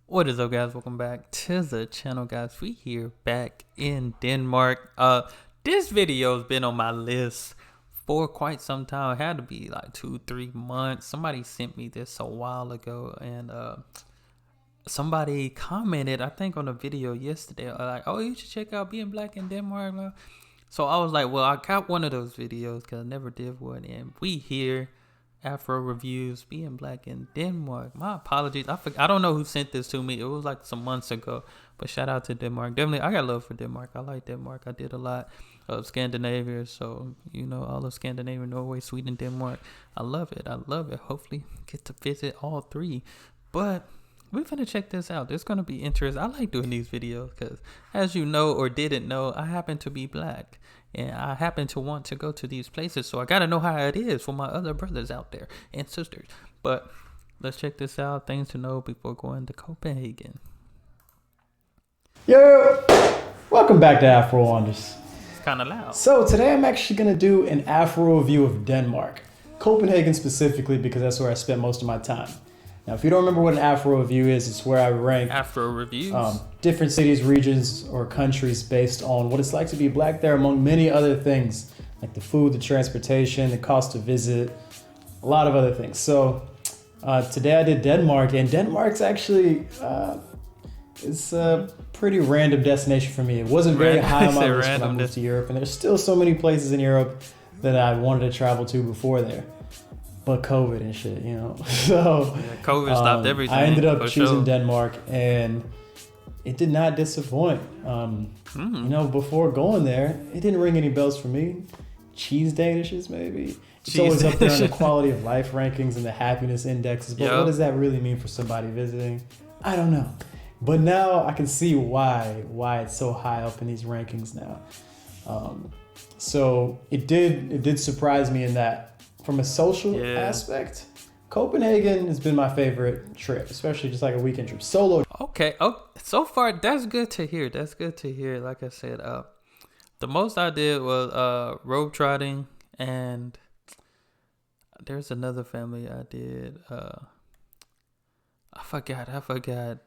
What is up, guys? Welcome back to the channel, guys. We here back in Denmark. This video's been on my list for quite some time. It had to be like 2-3 months. Somebody sent me this a while ago, and somebody commented, I think, on a video yesterday, like, "Oh, you should check out Being Black in Denmark." So I was like, well, I got one of those videos because I never did one, and we here. Afro reviews, Being Black in Denmark. My apologies. I don't know who sent this to me. It was like some months ago. But shout out to Denmark. Definitely, I got love for Denmark. I like Denmark. I did a lot of Scandinavia. So, you know, all of Scandinavia, Norway, Sweden, Denmark. I love it. I love it. Hopefully, get to visit all three. But we're going to check this out. It's going to be interesting. I like doing these videos because, as you know or didn't know, I happen to be black. And I happen to want to go to these places, so I gotta know how it is for my other brothers out there and sisters. But let's check this out. Things to know before going to Copenhagen. Yo! Welcome back to Afro Wonders. It's kind of loud. So today I'm actually going to do an Afro review of Denmark. Copenhagen specifically because that's where I spent most of my time. Now, if you don't remember what an Afro review is, it's where I rank Afro reviews, different cities, regions, or countries based on what it's like to be black there, among many other things, like the food, the transportation, the cost to visit, a lot of other things. So today I did Denmark, and Denmark's actually it's a pretty random destination for me. It wasn't very high on my list when I moved to Europe, and there's still so many places in Europe that I wanted to travel to before there. But COVID and shit, you know. So yeah, COVID stopped everything. I ended up choosing Denmark, and it did not disappoint. You know, before going there, it didn't ring any bells for me. Cheese Danishes, maybe. It's always up there in the quality of life rankings and the happiness indexes. But what does that really mean for somebody visiting? I don't know. But now I can see why it's so high up in these rankings now. So it did surprise me in that. From a social aspect, Copenhagen has been my favorite trip, especially just like a weekend trip. Solo. Okay. Oh, so far, that's good to hear. That's good to hear. Like I said, the most I did was road trotting, and there's another family I did. I forgot.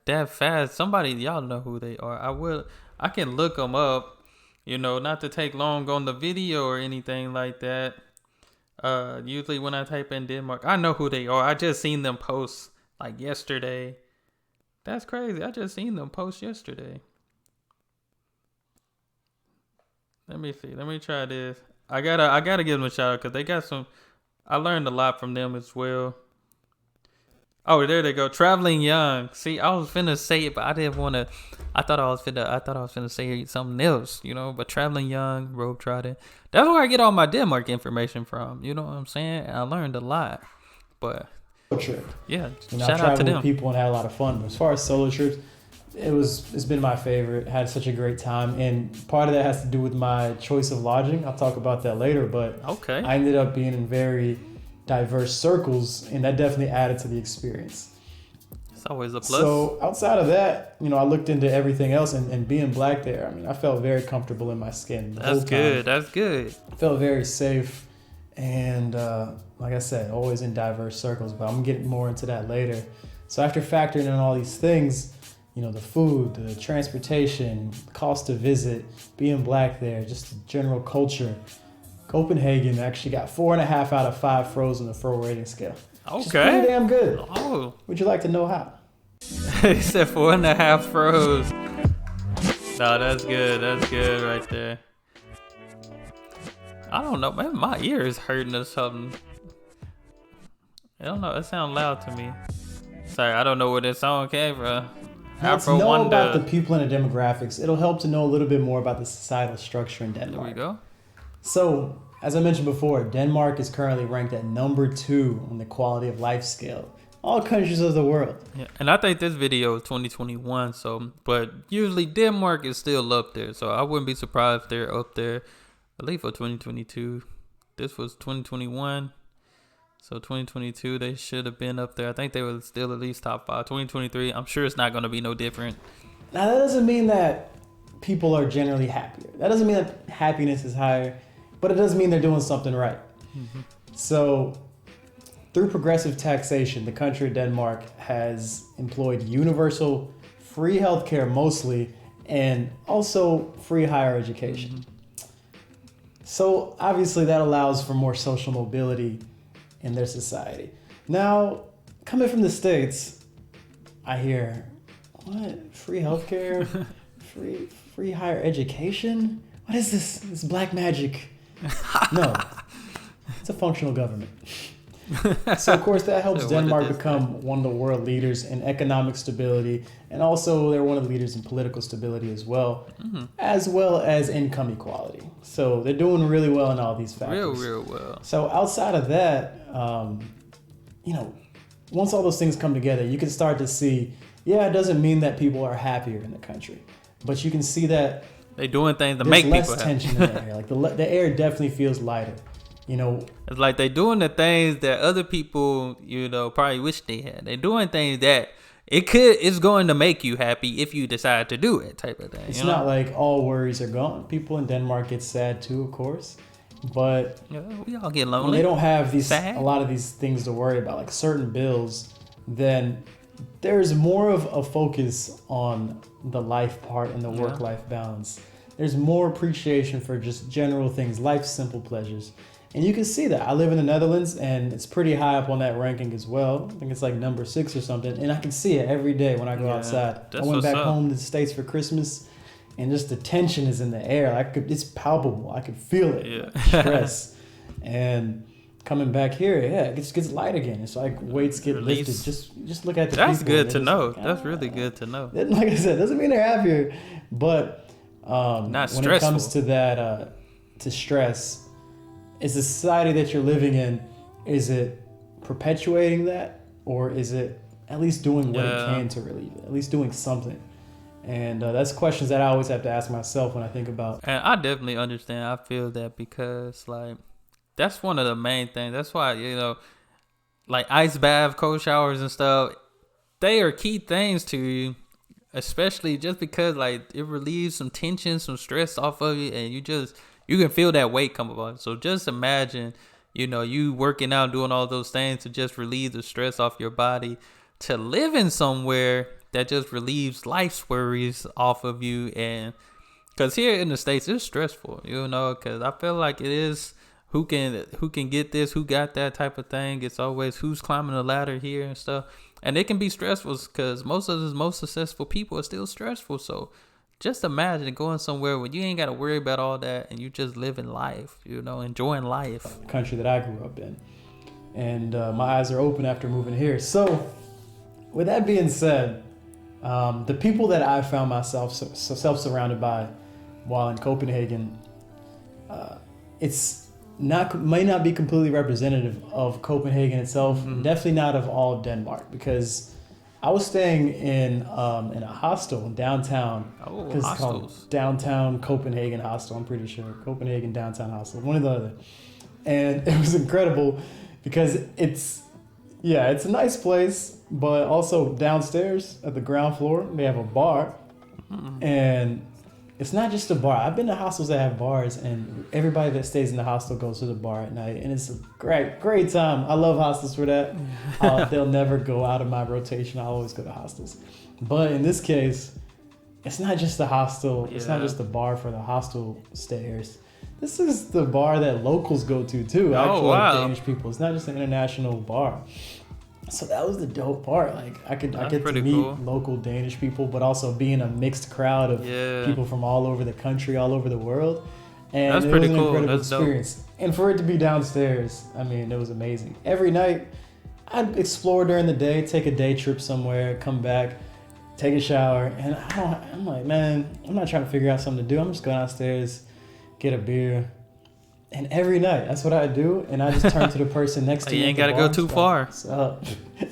That fast. Somebody, y'all know who they are. I can look them up, you know, not to take long on the video or anything like that. Usually when I type in Denmark, I know who they are. I just seen them post like yesterday. That's crazy. I just seen them post yesterday. Let me see. Let me try this. I gotta give them a shout out because they got some. I learned a lot from them as well. Oh, there they go. Traveling Young. See, I was finna say it, but I didn't want to. I thought I was finna say something else, you know. But Traveling Young, road trotting. That's where I get all my Denmark information from. You know what I'm saying? I learned a lot. But trip. Yeah, you know, shout I out to them. With people and had a lot of fun. But as far as solo trips, it's been my favorite. Had such a great time, and part of that has to do with my choice of lodging. I'll talk about that later. But okay, I ended up being in very diverse circles, and that definitely added to the experience. It's always a plus. So outside of that, you know, I looked into everything else, and being black there, I mean, I felt very comfortable in my skin. That's good. That's good. I felt very safe, and like I said, always in diverse circles, but I'm gonna get more into that later. So after factoring in all these things, you know, the food, the transportation, cost to visit, being black there, just the general culture, Copenhagen actually got 4.5 out of 5 froze on the Fro rating scale. Okay. Which is pretty damn good. Oh. Would you like to know how? He said 4.5 froze. No, that's good. That's good right there. I don't know, man. My ear is hurting or something. I don't know. It sounds loud to me. Sorry, I don't know where this song came from. Let's know about the people and the demographics. It'll help to know a little bit more about the societal structure in Denmark. There we go. So, as I mentioned before, Denmark is currently ranked at number 2 on the quality of life scale. All countries of the world. Yeah, and I think this video is 2021, but usually Denmark is still up there, so I wouldn't be surprised if they're up there, at least for 2022. This was 2021, so 2022 they should have been up there. I think they were still at least top 5. 2023, I'm sure it's not going to be no different. Now that doesn't mean that people are generally happier. That doesn't mean that happiness is higher, but it does mean they're doing something right. So through progressive taxation, the country of Denmark has employed universal free healthcare mostly, and also free higher education. So obviously that allows for more social mobility in their society. Now, coming from the States, I hear, what? Free healthcare? free higher education? What is this? This black magic? No, it's a functional government. So of course that helps Denmark become one of the world leaders in economic stability, and also they're one of the leaders in political stability as well as income equality. So they're doing really well in all these factors. Real well. So outside of that, once all those things come together, you can start to see, it doesn't mean that people are happier in the country, but you can see that they're doing things to make people happy. There's less tension in the air. Like the air definitely feels lighter. It's like they're doing the things that other people, probably wish they had. They're doing things that it's going to make you happy if you decide to do it, type of thing. It's not like all worries are gone. People in Denmark get sad too, of course, but we all get lonely. When they don't have a lot of these things to worry about, like certain bills, then there's more of a focus on the life part and the work-life balance. There's more appreciation for just general things, life's simple pleasures. And you can see that. I live in the Netherlands, and it's pretty high up on that ranking as well. I think it's like number 6 or something. And I can see it every day when I go outside. I went back home to the States for Christmas, and just the tension is in the air. It's palpable. I could feel it. Yeah. Stress. And coming back here, it gets light again. It's like weights get lifted. Just look at the That's people. good to know. That's really good to know. Like I said, doesn't mean they're happier, but not stressful. When it comes to that, to stress, is the society that you're living in, is it perpetuating that, or is it at least doing what it can to relieve it, at least doing something? And that's questions that I always have to ask myself when I think about. And I definitely understand. I feel that because that's one of the main things. That's why, like ice bath, cold showers and stuff, they are key things to you, especially just because it relieves some tension, some stress off of you, and you can feel that weight come upon. So just imagine, you working out, doing all those things to just relieve the stress off your body, to living somewhere that just relieves life's worries off of you. And because here in the States, it's stressful, because I feel like it is who can get this, who got that type of thing. It's always who's climbing the ladder here and stuff. And it can be stressful because most of the most successful people are still stressful. So just imagine going somewhere where you ain't got to worry about all that and you just living life, enjoying life. The country that I grew up in. And my eyes are open after moving here. So with that being said, the people that I found myself surrounded by while in Copenhagen, may not be completely representative of Copenhagen itself, definitely not of all of Denmark, because I was staying in a hostel in downtown. Oh, hostels. It's called Downtown Copenhagen Hostel, I'm pretty sure. Copenhagen Downtown Hostel, one or the other. And it was incredible because it's a nice place, but also downstairs at the ground floor, they have a bar. And it's not just a bar. I've been to hostels that have bars, and everybody that stays in the hostel goes to the bar at night, and it's a great time. I love hostels for that. They'll never go out of my rotation. I'll always go to hostels. But in this case, it's not just the hostel. It's not just the bar for the hostel stayers. This is the bar that locals go to too. Danish people. It's not just an international bar. So that was the dope part. I get to meet local Danish people, but also be in a mixed crowd of people from all over the country, all over the world. And that's it pretty was an cool. incredible That's experience. Dope. And for it to be downstairs, it was amazing. Every night, I'd explore during the day, take a day trip somewhere, come back, take a shower, and I'm like, man, I'm not trying to figure out something to do. I'm just going downstairs, get a beer. And every night, that's what I do. And I just turn to the person next to me. You ain't got to go too far.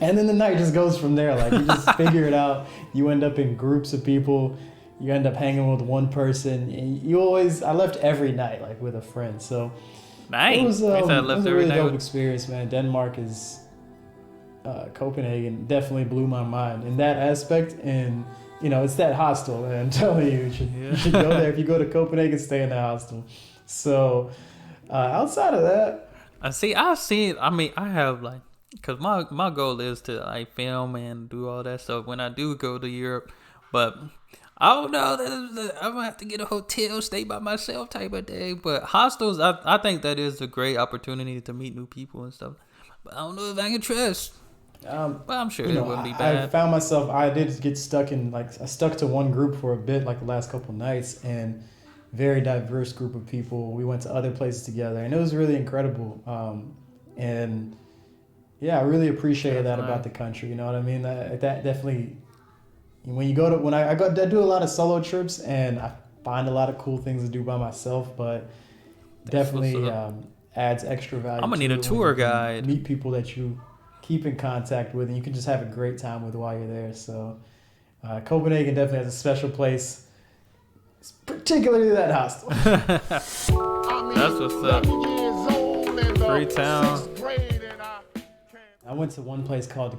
And then the night just goes from there. You just figure it out. You end up in groups of people. You end up hanging with one person. And I left every night, with a friend. So nice. It was a really dope experience, man. Denmark Copenhagen definitely blew my mind in that aspect. And, it's that hostel, man. I'm telling you, you should go there. If you go to Copenhagen, stay in that hostel. So outside of that, I have because my goal is to like film and do all that stuff when I do go to Europe. But I don't know. I'm gonna have to get a hotel, stay by myself type of thing. But hostels, I think that is a great opportunity to meet new people and stuff. But I don't know if I can trust. But I'm sure it wouldn't be bad. I found myself, I did get stuck in, like, I stuck to one group for a bit, like the last couple nights, and very diverse group of people. We went to other places together, and it was really incredible. And yeah, I really appreciated that about the country. You know what I mean? That definitely, when you go to, I do a lot of solo trips, and I find a lot of cool things to do by myself, but definitely adds extra value. I'm gonna need a tour guide. Meet people that you keep in contact with, and you can just have a great time with while you're there. So Copenhagen definitely has a special place, particularly that hostel. That's what's up. Freetown. I went to one place called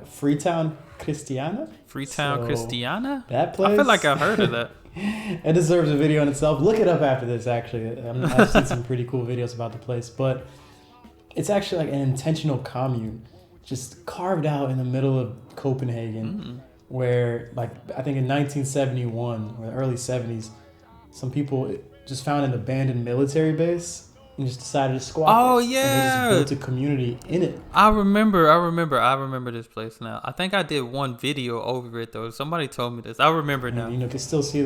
Freetown Christiana. Freetown Christiana? That place? I feel like I've heard of that. It deserves a video in itself. Look it up after this, actually. I've seen some pretty cool videos about the place, but it's actually like an intentional commune, just carved out in the middle of Copenhagen, where, like, I think in 1971 or the early 70s, some people just found an abandoned military base and just decided to squat there. Yeah. And they just built a community in it. I remember this place now. I think I did one video over it though. Somebody told me this. I remember now. And, you can still see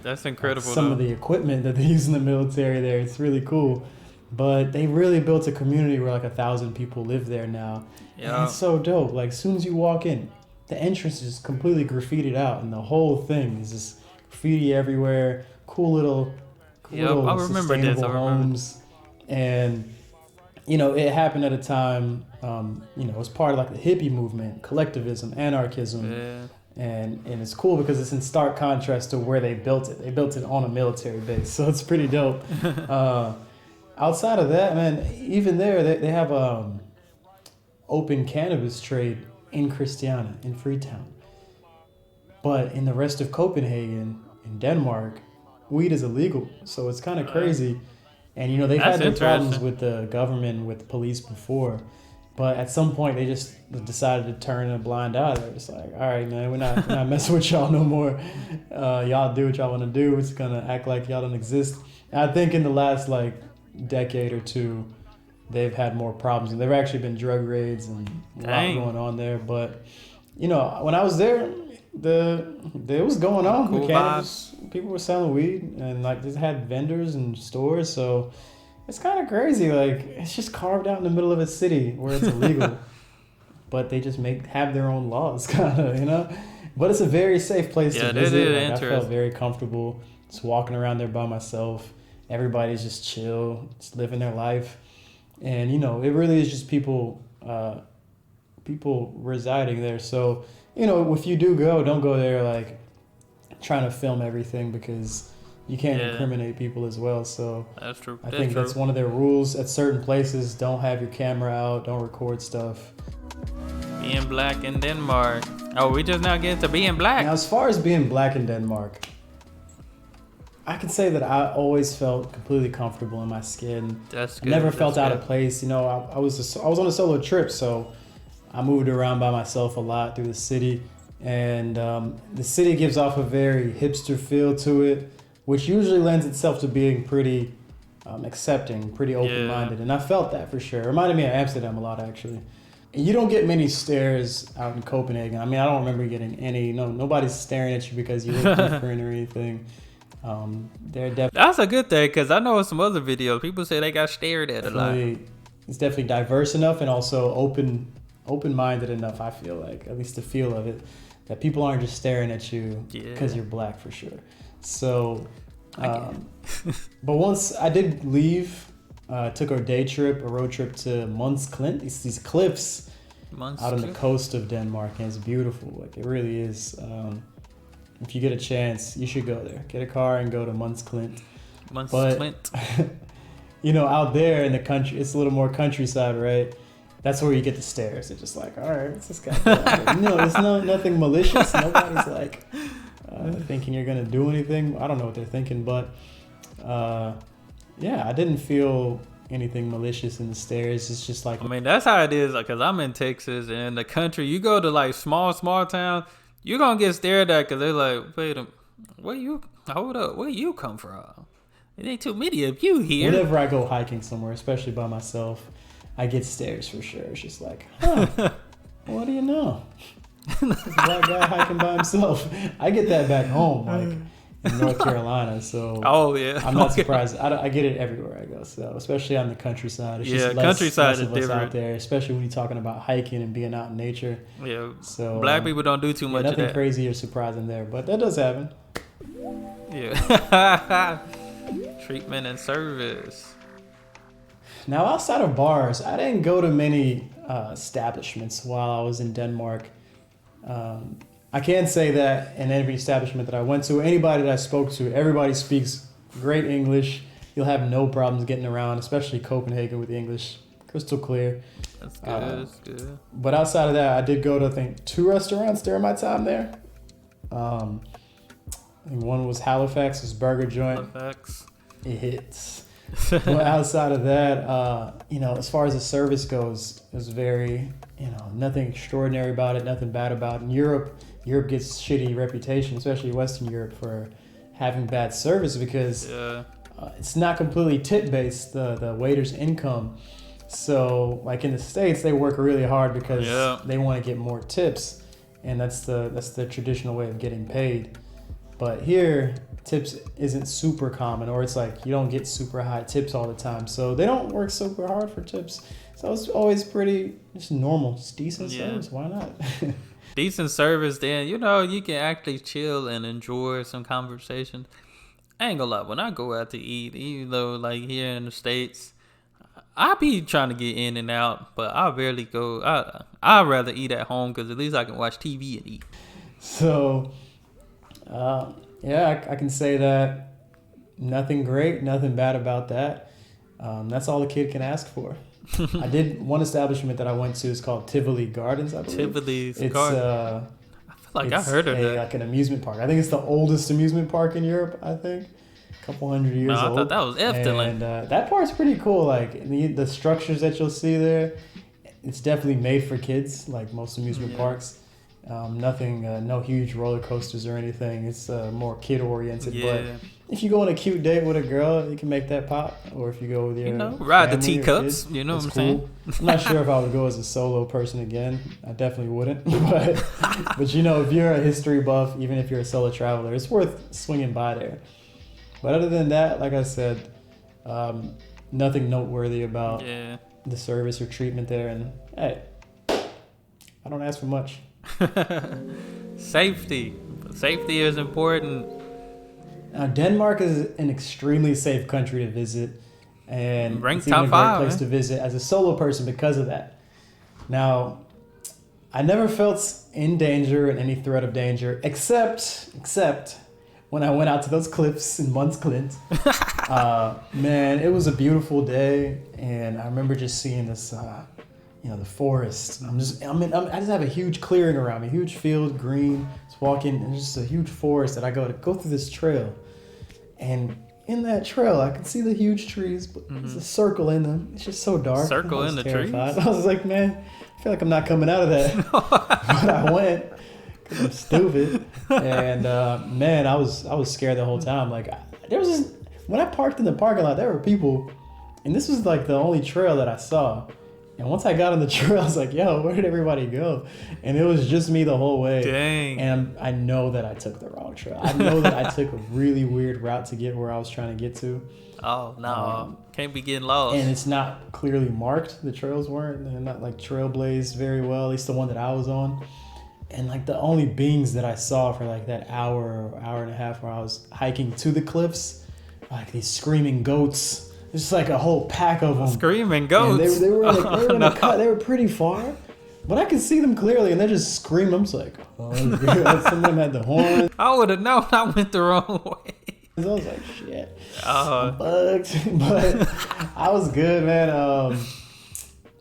that's incredible. Some of the equipment that they use in the military there. It's really cool. But they really built a community where like 1,000 people live there now. Yeah. And it's so dope. Like, as soon as you walk in, the entrance is completely graffitied out, and the whole thing is just graffiti everywhere. Cool little I remember this. Homes. And, it happened at a time, it was part of like the hippie movement, collectivism, anarchism. Yeah. And it's cool because it's in stark contrast to where they built it. They built it on a military base, so it's pretty dope. Outside of that, man, even there, they have open cannabis trade in Christiania, in Freetown. But in the rest of Copenhagen, in Denmark, weed is illegal. So it's kind of crazy. And, they've had their problems with the government, with the police before. But at some point, they just decided to turn a blind eye. They're just like, all right, man, we're not messing with y'all no more. Y'all do what y'all want to do. We're just going to act like y'all don't exist. And I think in the last, decade or two, they've had more problems. And there have actually been drug raids and a lot going on there. But, when I was there, it was going on. Cool vibes. People were selling weed, and they had vendors and stores. So it's kind of crazy. It's just carved out in the middle of a city where it's illegal, but they just have their own laws, kind of, But it's a very safe place to visit. I felt very comfortable just walking around there by myself. Everybody's just chill, just living their life, and it really is just people residing there. So if you do go, don't go there trying to film everything, because you can't incriminate people as well. So that's true. I think that's one of their rules at certain places. Don't have your camera out. Don't record stuff. Being black in Denmark. Oh, we just now get to being black. Now, as far as being black in Denmark, I can say that I always felt completely comfortable in my skin. That's good. I never felt out of place. I was on a solo trip, so I moved around by myself a lot through the city. And the city gives off a very hipster feel to it, which usually lends itself to being pretty accepting, pretty open-minded. And I felt that for sure. It reminded me of Amsterdam a lot, actually. And you don't get many stares out in Copenhagen. I mean, I don't remember getting any. Nobody's staring at you because you look different or anything. They're definitely. That's a good thing, because I know in some other videos people say they got stared at a lot. It's definitely diverse enough and also open-minded enough. I feel like, at least the feel of it, that people aren't just staring at you because you're black, for sure. So, but once I did leave, took a road trip to Mons Klint. It's these cliffs out on the coast of Denmark, and it's beautiful. It really is. If you get a chance, you should go there. Get a car and go to Mons Klint. Klint. Out there in the country, it's a little more countryside, right? That's where you get the stares. They're just like, all right, what's this guy doing? It's nothing malicious. Nobody's thinking you're gonna do anything. I don't know what they're thinking, but I didn't feel anything malicious in the stairs. It's just like, I mean, that's how it is. Because I'm in Texas, and in the country, you go to like small town, you're gonna get stared at because they're like, wait a, hold up, where you come from? It ain't too many of you here. whenever I go hiking somewhere, especially by myself, I get stares for sure. It's just like, huh, what do you know? This black guy hiking by himself. I get that back home, like in North Carolina. So Oh yeah, I'm not surprised. I get it everywhere I go. So especially on the countryside. It's just countryside less is of us different out there, especially when you're talking about hiking and being out in nature. Yeah, So black people don't do too much of nothing that. crazy or surprising there, but that does happen. Yeah. Treatment and service. Now, outside of bars, I didn't go to many establishments while I was in Denmark. I can say that in every establishment that I went to, anybody that I spoke to, everybody speaks great English. You'll have no problems getting around, especially Copenhagen with English. Crystal clear. That's good. That's good. But outside of that, I did go to, I think, 2 restaurants during my time there. I think one was Halifax's burger joint. Halifax. It hits. But outside of that, as far as the service goes, it was very, nothing extraordinary about it, nothing bad about it. In Europe gets shitty reputation, especially Western Europe, for having bad service because it's not completely tip-based, the waiter's income. So, like in the States, they work really hard because they want to get more tips, and that's the traditional way of getting paid. But here, tips isn't super common, or it's like you don't get super high tips all the time. So they don't work super hard for tips. So it's always pretty just normal, just decent service. Why not? Decent service, then you can actually chill and enjoy some conversation. I ain't gonna lie, when I go out to eat, even though like here in the States, I be trying to get in and out, but I rarely go. I'd rather eat at home because at least I can watch TV and eat. So. I can say that nothing great, nothing bad about that. That's all a kid can ask for. I did one establishment that I went to is called Tivoli Gardens, I believe. Tivoli's Gardens. I feel like I heard of that. Like an amusement park. I think it's the oldest amusement park in Europe, I think. A couple hundred years old. I thought that was Efteling. And that part's pretty cool. Like the structures that you'll see there, it's definitely made for kids, like most amusement parks. Nothing, no huge roller coasters or anything. It's more kid oriented. But if you go on a cute date with a girl, you can make that pop. Or if you go with your ride the family teacups. Kid, you know what I'm cool. saying? I'm not sure if I would go as a solo person again. I definitely wouldn't. But if you're a history buff, even if you're a solo traveler, it's worth swinging by there. But other than that, like I said, nothing noteworthy about the service or treatment there. And hey, I don't ask for much. Safety is important. Now, Denmark is an extremely safe country to visit, and ranked it's even top a great 5 place to visit as a solo person because of that. Now, I never felt in danger and any threat of danger, except when I went out to those cliffs in Mons Klint. Man, it was a beautiful day, and I remember just seeing this. The forest. I just have a huge clearing around me, huge field, green. Just walking, and just a huge forest that I go through this trail, and in that trail I could see the huge trees, but there's a circle in them. It's just so dark. Circle in the terrified. trees. I was like, man, I feel like I'm not coming out of that. But I went because I'm stupid, and man, I was scared the whole time. Like when I parked in the parking lot, there were people, and this was like the only trail that I saw. And once I got on the trail, I was like, yo, where did everybody go? And it was just me the whole way. Dang. And I know that I took the wrong trail. I know that I took a really weird route to get where I was trying to get to. Oh, no. Can't be getting lost. And it's not clearly marked. The trails weren't. They're not like trailblazed very well, at least the one that I was on. And like the only beings that I saw for like that hour and a half where I was hiking to the cliffs, like these screaming goats. Just like a whole pack of them. Screaming goats. They were in a cut. They were pretty far, but I could see them clearly, and they're just screaming. I'm just like, oh, some of them had the horns. I would have known I went the wrong way. I was like, shit, I'm bugged. But I was good, man.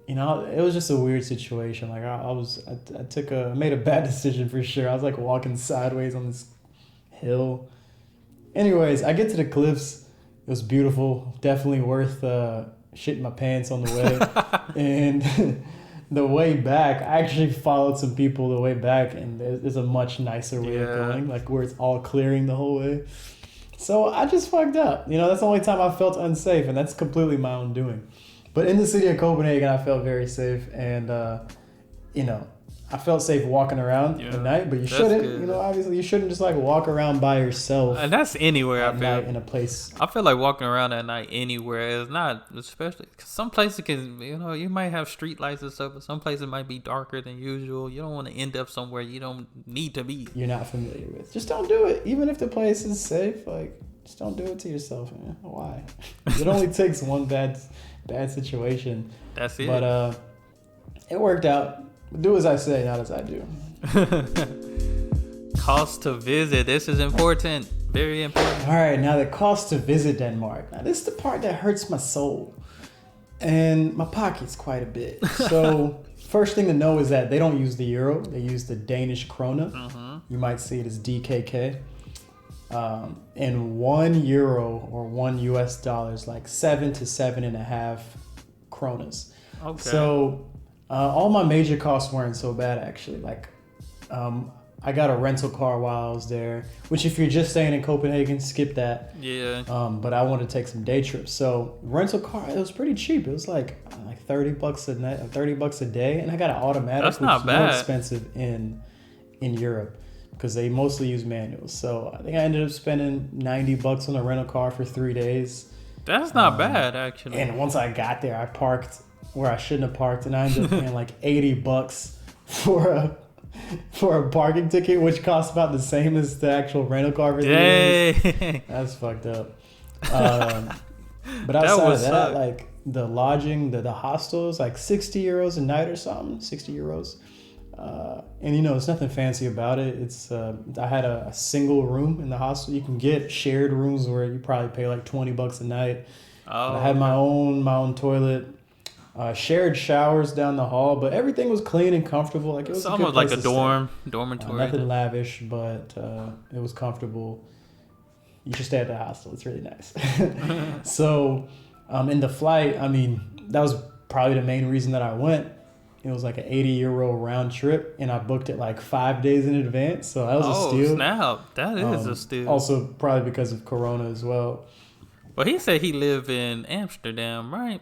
It was just a weird situation. Like I made a bad decision for sure. I was like walking sideways on this hill. Anyways, I get to the cliffs. It was beautiful. Definitely worth shitting my pants on the way. And the way back, I actually followed some people the way back, and there's a much nicer way of going, like where it's all clearing the whole way. So I just fucked up. You know, that's the only time I felt unsafe, and that's completely my own doing. But in the city of Copenhagen, I felt very safe, and you know, I felt safe walking around at night. But you shouldn't, you know, obviously you shouldn't just like walk around by yourself. And that's anywhere. At night in a place. I feel like walking around at night anywhere is not, especially cause some places can, you know, you might have street lights and stuff, but some places might be darker than usual. You don't want to end up somewhere you don't need to be. You're not familiar with. Just don't do it, even if the place is safe. Like, just don't do it to yourself, man. Why? It only takes one bad situation. That's it. But it worked out. Do as I say, not as I do. Cost to visit. This is important. Very important. All right, now the cost to visit Denmark. Now this is the part that hurts my soul and my pockets quite a bit. So first thing to know is that they don't use the euro. They use the Danish krone. Mm-hmm. You might see it as DKK. And €1 or $1 is like 7 to 7.5 kronas. Okay. So all my major costs weren't so bad, actually. Like, I got a rental car while I was there, which if you're just staying in Copenhagen, skip that. Yeah. But I wanted to take some day trips. So rental car, it was pretty cheap. It was like $30 a night, $30 a day. And I got an automatic, That's which not is bad. more expensive in Europe because they mostly use manuals. So I think I ended up spending $90 on a rental car for 3 days. That's not bad, actually. And once I got there, I parked where I shouldn't have parked, and I ended up paying like $80 for a parking ticket, which costs about the same as the actual rental car for 3 days. That's fucked up. But outside of that, like the lodging, the hostels, like 60 euros a night or something, 60 euros. And you know, it's nothing fancy about it. It's I had a single room in the hostel. You can get shared rooms where you probably pay like $20 a night. I had my own toilet. Shared showers down the hall, but everything was clean and comfortable. Like it was almost like a dormitory. Nothing lavish, but it was comfortable. You should stay at the hostel. It's really nice. So, in the flight, I mean, that was probably the main reason that I went. It was like an €80 round trip, and I booked it like 5 days in advance. So that was a steal. Oh, snap. That is a steal. Also, probably because of Corona as well. Well, he said he lived in Amsterdam, right?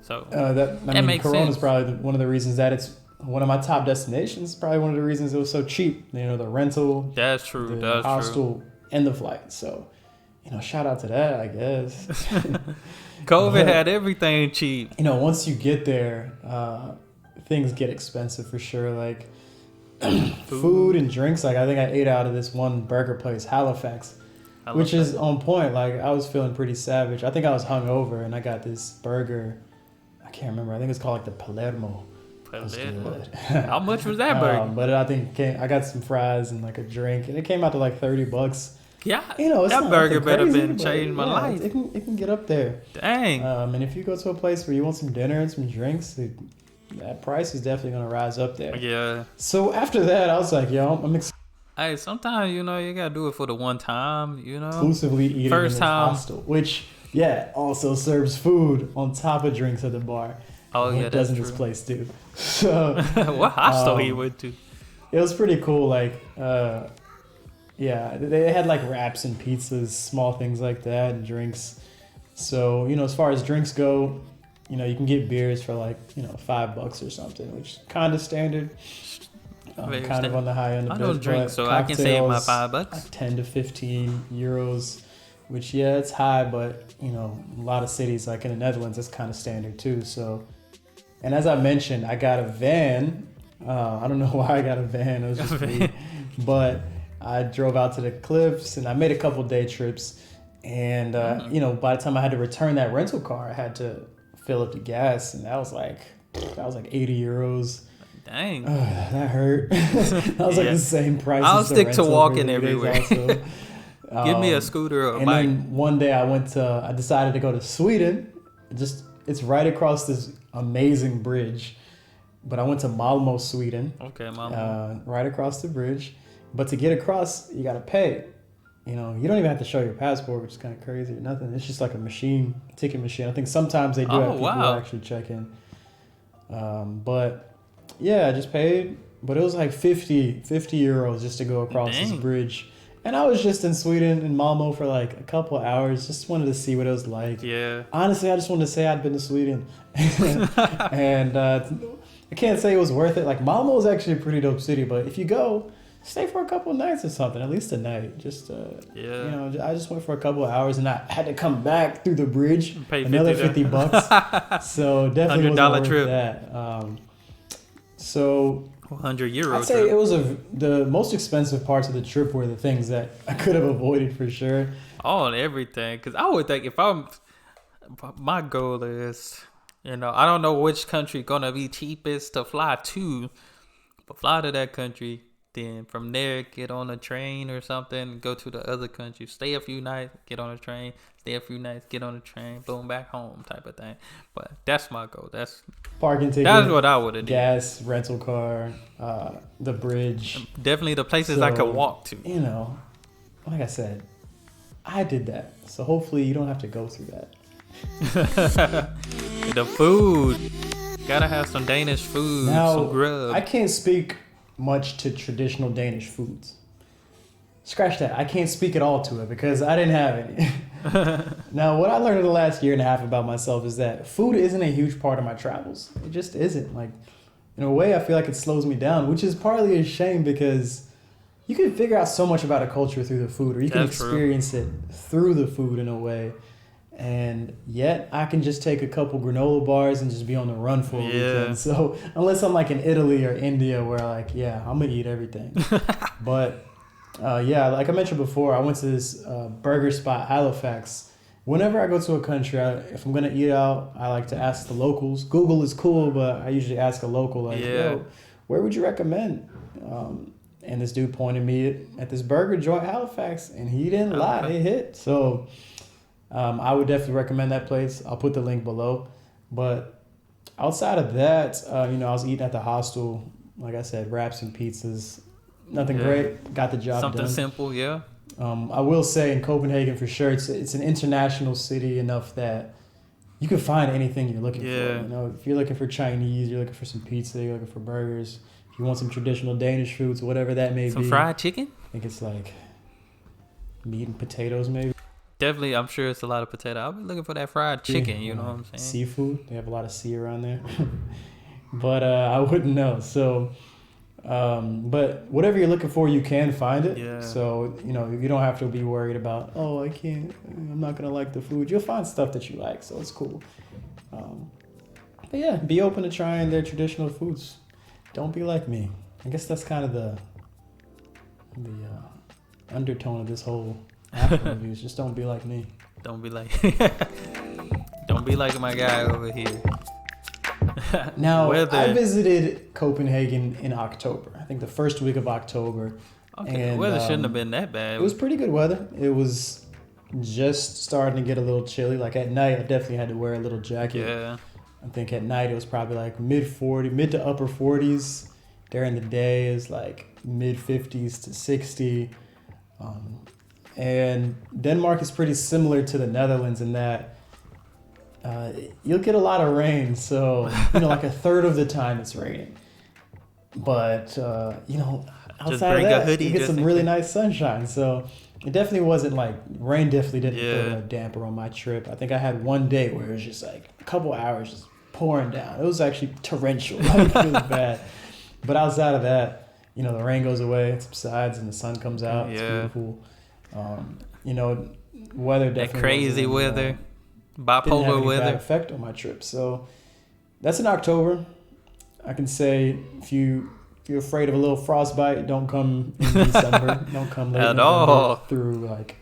So that makes Corona is probably one of the reasons that it's one of my top destinations. Probably one of the reasons it was so cheap. You know, the rental, that's true. the hostel, and the flight. So, you know, shout out to that, I guess. COVID had everything cheap. You know, once you get there, things get expensive for sure. Like food and drinks. Like I think I ate out of this one burger place, Halifax. Which is on point. Like I was feeling pretty savage. I think I was hungover, and I got this burger. I can't remember. I think it's called like the Palermo. How much was that burger? But I think I got some fries and like a drink, and it came out to like $30. Yeah, you know, it's that burger better crazy, been changing my life. It can get up there. Dang. And if you go to a place where you want some dinner and some drinks, that price is definitely gonna rise up there. Yeah. So after that, I was like, yo, I'm excited. Hey, sometimes, you know, you gotta do it for the one time, you know. Exclusively eating First in this time. hostel, which, also serves food on top of drinks at the bar. Oh, yeah, what doesn't this place do? So, what hostel he went to? It was pretty cool. Like, they had like wraps and pizzas, small things like that, and drinks. So, you know, as far as drinks go, you know, you can get beers for like, you know, $5 or something, which is kind of standard. Kind of on the high end. I don't drink, so I can save my $5. Like 10 to 15 euros, which it's high, but you know, a lot of cities like in the Netherlands, it's kind of standard too. So, and as I mentioned, I got a van. I don't know why I got a van. It was just me, but I drove out to the cliffs and I made a couple day trips. And you know, by the time I had to return that rental car, I had to fill up the gas, and that was like 80 euros. Dang. That hurt. That was like the same price. I'll stick to walking everywhere. Give me a scooter or a bike. And then one day I decided to go to Sweden. It's right across this amazing bridge. But I went to Malmo, Sweden. Okay, Malmo. Right across the bridge. But to get across, you got to pay. you know, you don't even have to show your passport, which is kind of crazy or nothing. It's just like a machine, ticket machine. I think sometimes they do have people who actually check in. But yeah, I just paid, but it was like 50 euros just to go across this bridge. And I was just in Sweden, in Malmo, for like a couple of hours. Just wanted to see what it was like. Yeah. Honestly, I just wanted to say I'd been to Sweden. And I can't say it was worth it. Like, Malmo is actually a pretty dope city, but if you go, stay for a couple of nights or something, at least a night. Just, you know, I just went for a couple of hours, and I had to come back through the bridge, another $50. So definitely wasn't worth trip. That. So 100 euros. I'd say it was the most expensive parts of the trip were the things that I could have avoided for sure. Oh, and everything. Because I would think my goal is, you know, I don't know which country gonna be cheapest to fly to, but fly to that country. Then from there, get on a train or something, go to the other country, stay a few nights, get on a train, stay a few nights, get on a train, boom, back home type of thing. But that's my goal. That's parking ticket. That's what I would have done. Gas, rental car, the bridge. Definitely the places I could walk to. You know, like I said, I did that. So hopefully you don't have to go through that. The food. Gotta have some Danish food, some grub. I can't speak much to traditional Danish foods. Scratch that. I can't speak at all to it because I didn't have any. Now, what I learned in the last year and a half about myself is that food isn't a huge part of my travels. It just isn't. Like, in a way, I feel like it slows me down, which is partly a shame because you can figure out so much about a culture through the food, or you can experience it through the food in a way. And yet I can just take a couple granola bars and just be on the run for a weekend. So unless I'm like in Italy or India where like, yeah, I'm going to eat everything. But yeah, like I mentioned before, I went to this burger spot, Halifax. Whenever I go to a country, if I'm going to eat out, I like to ask the locals. Google is cool, but I usually ask a local like, yo, where would you recommend? And this dude pointed me at this burger joint, Halifax, and he didn't lie. It hit. So I would definitely recommend that place. I'll put the link below. But outside of that, you know, I was eating at the hostel. Like I said, wraps and pizzas. Nothing great. Got the job done. Something simple, yeah. I will say in Copenhagen for sure, it's an international city enough that you can find anything you're looking for. You know, if you're looking for Chinese, you're looking for some pizza, you're looking for burgers. If you want some traditional Danish foods, whatever that may be. Some fried chicken? I think it's like meat and potatoes maybe. Definitely, I'm sure it's a lot of potato. I'll be looking for that fried chicken, you know what I'm saying? Seafood. They have a lot of sea around there. But I wouldn't know. So, but whatever you're looking for, you can find it. Yeah. So, you know, you don't have to be worried about, oh, I'm not going to like the food. You'll find stuff that you like, so it's cool. But yeah, be open to trying their traditional foods. Don't be like me. I guess that's kind of the undertone of this whole Apple reviews. Just don't be like me. Don't be like my guy over here. Now, I visited Copenhagen in October. I think the first week of October. Okay, and, the weather shouldn't have been that bad. It was pretty good weather. It was just starting to get a little chilly. Like at night, I definitely had to wear a little jacket. Yeah. I think at night it was probably like mid to upper 40s. During the day it was like mid 50s to 60. And Denmark is pretty similar to the Netherlands in that you'll get a lot of rain. So, you know, like a third of the time it's raining. But, you know, outside of that, you get some really nice sunshine. So it definitely wasn't like, rain definitely didn't put a damper on my trip. I think I had one day where it was just like a couple hours just pouring down. It was actually torrential. Like, it was bad. But outside of that, you know, the rain goes away, it subsides, and the sun comes out. It's beautiful. You know, weather definitely. That crazy weather, bipolar didn't have any weather. Bad effect on my trip. So that's in October. I can say if you're afraid of a little frostbite, don't come in December. Don't come late at November all through like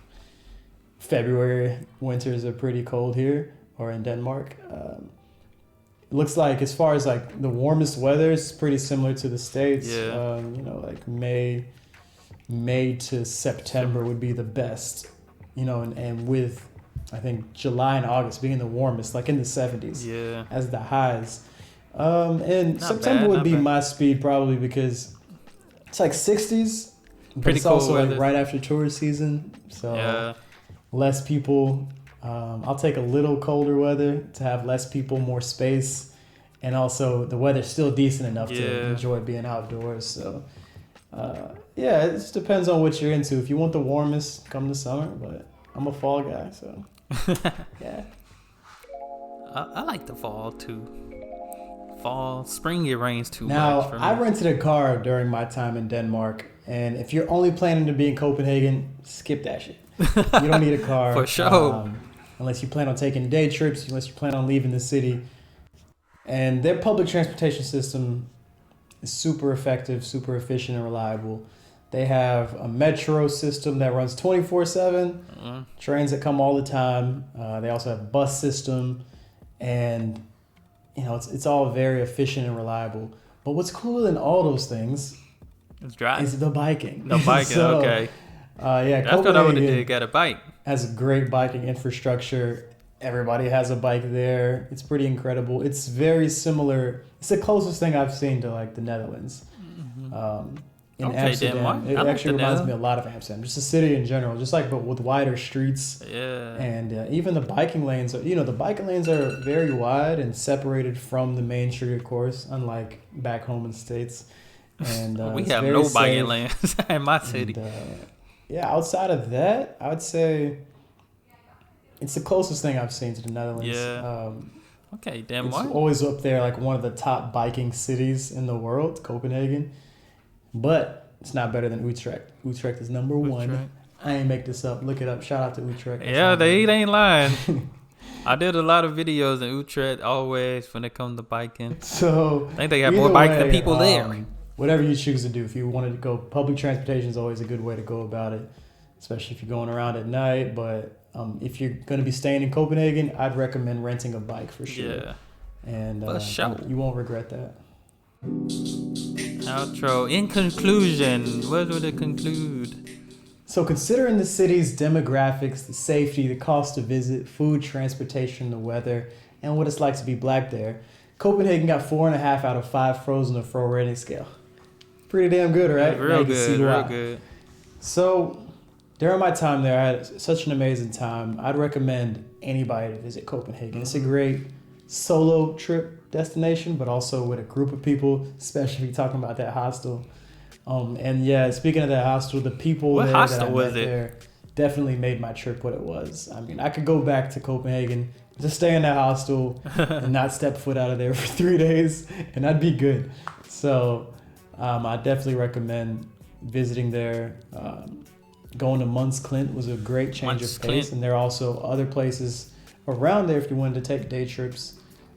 February. Winters are pretty cold here or in Denmark. It looks like as far as like the warmest weather, it's pretty similar to the States. Yeah. You know, like May to September would be the best, you know, and with, I think, July and August being the warmest, like in the 70s as the highs. And not September would be my speed probably because it's like 60s But Pretty it's cool also weather. like right after tourist season, so Yeah. less people. I'll take a little colder weather to have less people, more space, and also the weather's still decent enough to Yeah. enjoy being outdoors. So, yeah, it just depends on what you're into. If you want the warmest, come to summer, but I'm a fall guy, so yeah. I like the fall too. Fall, spring, it rains too much Now, for me. I rented a car during my time in Denmark, and if you're only planning to be in Copenhagen, skip that shit. You don't need a car. For sure. Unless you plan on taking day trips, unless you plan on leaving the city. And their public transportation system is super effective, super efficient, and reliable. They have a metro system that runs 24/7, trains that come all the time. They also have a bus system, and it's all very efficient and reliable. But what's cooler than all those things It's dry. is the biking. The biking, So, okay. Yeah, That's what I would have Copenhagen did. Got a bike. has a great biking infrastructure. Everybody has a bike there. It's pretty incredible. It's very similar. It's the closest thing I've seen to like the Netherlands. In Okay, Amsterdam, Denmark. it I like actually the reminds me a lot of Amsterdam. Just the city in general, just like but with wider streets. Yeah. And even the biking lanes are, the biking lanes are very wide and separated from the main street, of course, unlike back home in the States. And we it's have very no safe. biking lanes in my city. And, yeah, outside of that, I would say it's the closest thing I've seen to the Netherlands. Yeah. Okay, It's Denmark. always up there, like one of the top biking cities in the world, Copenhagen. But it's not better than Utrecht. Utrecht is number one. Utrecht. I ain't make this up. Look it up. Shout out to Utrecht. Yeah, they ain't lying. I did a lot of videos in Utrecht always when it comes to biking. So I think they got either more bikes than way, people there. Whatever you choose to do, if you wanted to go, public transportation is always a good way to go about it, especially if you're going around at night. But if you're going to be staying in Copenhagen, I'd recommend renting a bike for sure. Yeah. And For sure. you won't regret that. Outro. In conclusion, what would it conclude? So considering the city's demographics, the safety, the cost to visit, food, transportation, the weather, and what it's like to be black there, Copenhagen got 4.5 out of 5 frozen or fro rating scale. Pretty damn good, right? Now Real you can see good, real why. good. So during my time there, I had such an amazing time. I'd recommend anybody to visit Copenhagen. It's a great solo trip destination, but also with a group of people, especially if you're talking about that hostel. And yeah, speaking of that hostel, the people What there hostel that I was met it? there definitely made my trip what it was. I mean, I could go back to Copenhagen, just stay in that hostel and not step foot out of there for 3 days, and I'd be good. So I definitely recommend visiting there. Going to Mons Klint was a great change Mons of pace, Klint. and there are also other places around there if you wanted to take day trips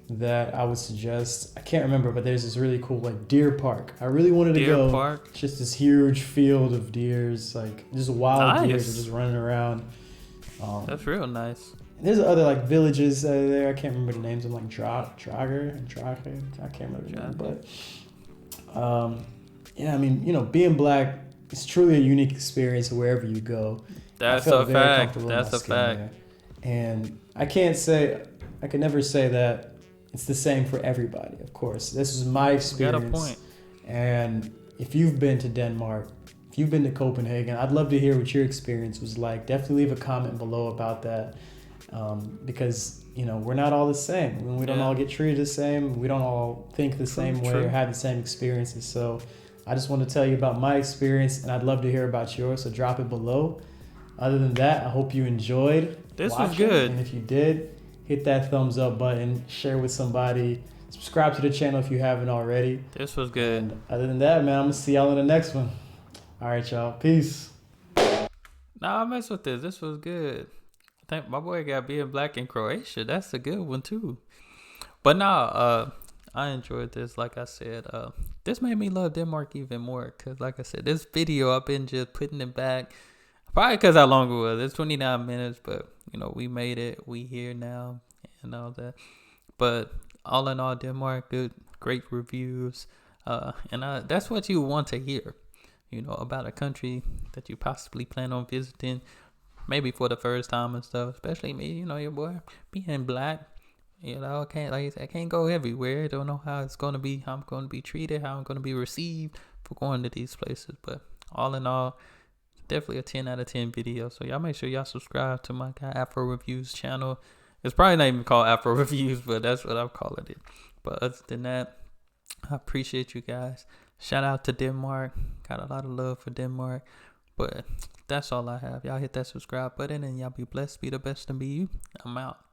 that I would suggest. I can't remember, but there's this really cool like deer park. I really wanted to Deer go. Park. It's just this huge field of deers, like just wild Nice. deers are just running around. That's real nice. There's other like villages there. I can't remember the names. I'm like Drager. I can't remember the name, but yeah, I mean, being black, it's truly a unique experience wherever you go. That's I felt a very fact. comfortable in That's my a skin fact. there. And I can never say that it's the same for everybody, of course. This is my You experience. got a point. And if you've been to Denmark, if you've been to Copenhagen, I'd love to hear what your experience was like. Definitely leave a comment below about that. Because, we're not all the same. We don't Yeah. all get treated the same. We don't all think the same way true. or have the same experiences. So I just want to tell you about my experience, and I'd love to hear about yours. So drop it below. Other than that, I hope you enjoyed. This was watching, good. And if you did, hit that thumbs up button, share with somebody, subscribe to the channel if you haven't already. This was good. And other than that, man, I'm gonna see y'all in the next one. All right, y'all. Peace. Nah, I mess with this. This was good. I think my boy got being black in Croatia. That's a good one too. But nah, I enjoyed this. Like I said, this made me love Denmark even more. Cause like I said, this video I've been just putting it back. Probably because how long it was. It's 29 minutes, but we made it. We here now and all that. But all in all, Denmark, good, great reviews. And that's what you want to hear, about a country that you possibly plan on visiting, maybe for the first time and stuff. Especially me, your boy being black. I can't go everywhere. Don't know how it's gonna be, how I'm gonna be treated, how I'm gonna be received for going to these places. But all in all, definitely a 10 out of 10 video. So y'all make sure y'all subscribe to my guy Afro Reviews channel. It's probably not even called Afro Reviews, but that's what I'm calling it. But other than that, I appreciate you guys. Shout out to Denmark. Got a lot of love for Denmark. But that's all I have. Y'all hit that subscribe button and y'all be blessed. Be the best and be you. I'm out.